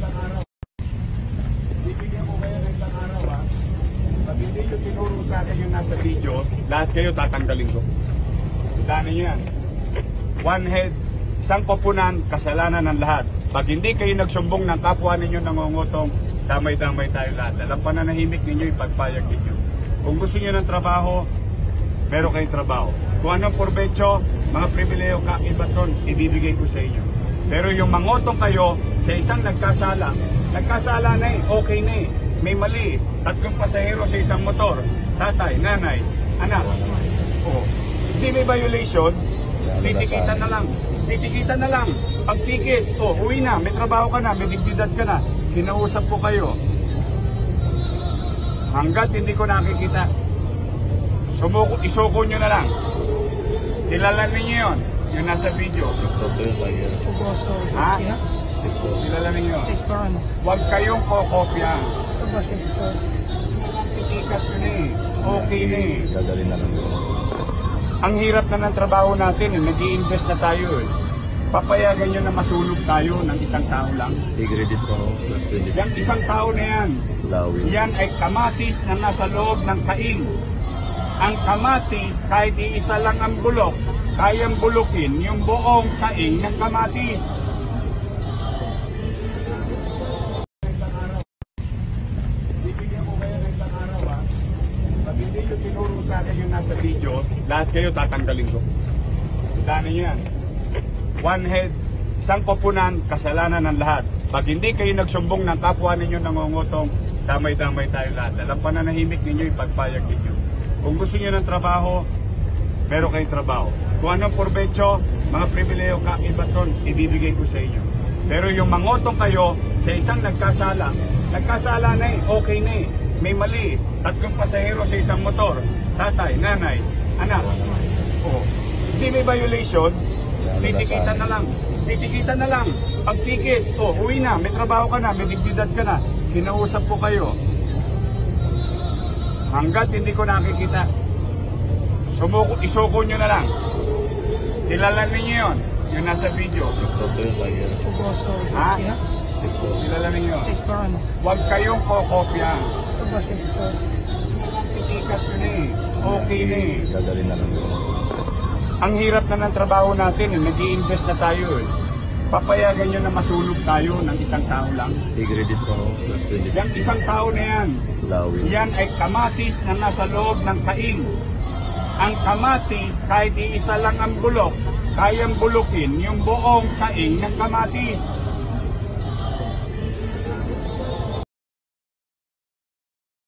isang araw. Bibigyan mo kayo ng isang araw, ha? Pag hindi nyo tinuro sa akin yung nasa video, lahat kayo tatanggalin ko. Tandaan niyo yan. One head, isang koponan, kasalanan ng lahat. Pag hindi kayo nagsumbong ng kapwa ninyo nangungutong, damay-damay tayo lahat. Alam pananahimik ninyo, ipagpayag ninyo. Kung gusto niyo ng trabaho, meron kayong trabaho. Kung anong provecho, mga pribileyo, kaibaton, ibibigay ko sa inyo. Pero yung mangutong kayo sa isang nagkasala na okay na eh. May mali, tatlong pasahero sa isang motor, tatay, nanay, anak. Oh. Hindi may violation, titikitan na lang. Titikitan na lang. Pag tikit, uwi na, may trabaho ka na, may dignidad ka na. Kinausap ko kayo. Hanggat hindi ko nakikita, isuko nyo na lang. Kilala ninyo yun, yung nasa video. Ha? Kilala ninyo. Huwag kayong kokopya. Itikas yun eh. Okay na eh. Ang hirap na ng trabaho natin, nag-i-invest na tayo eh. Papayagan nyo na masunog tayo ng isang tao lang. Yang isang tao na yan, yan ay kamatis na nasa loob ng kaing. Ang kamatis, kahit iisa lang ang bulok, kayang bulukin yung buong kaing ng kamatis. Bibigyan mo kayo ng isang araw, ha? Pag hindi nyo tinuro sa akin yung nasa video, lahat kayo tatanggalin ko. Tandaan niyo yan. One head, isang koponan, kasalanan ng lahat. Pag hindi kayo nagsumbong ng kapwa ninyo nangungutong, damay-damay tayo lahat. Alam pananahimik ninyo, ipagpayag ninyo. Kung gusto niyo ng trabaho, meron kayong trabaho. Kung anong provecho, mga pribileyo, kaibaton, ibibigay ko sa inyo. Pero yung mangutong kayo sa isang nagkasala na eh, okay na eh. May mali, tatlong pasahero sa isang motor, tatay, nanay, anak. Oh. Hindi may violation, titikitan na lang. Titikitan na lang. Pag tikit, uwi na, may trabaho ka na, may dignidad ka na. Kinausap ko kayo. Hanggat hindi ko nakikita, isuko nyo na lang. Kilala ninyo yun, yung nasa video. Ha? Kilala ninyo. Huwag kayong kokopya. Itikas yun eh. Okay na eh. Ang hirap na ng trabaho natin, nag-i-invest na tayo eh. Papayagan nyo na masunog tayo ng isang tao lang. Yang isang tao na yan, yan ay kamatis na nasa loob ng kaing. Ang kamatis, kahit iisa lang ang bulok, kayang bulukin yung buong kaing ng kamatis.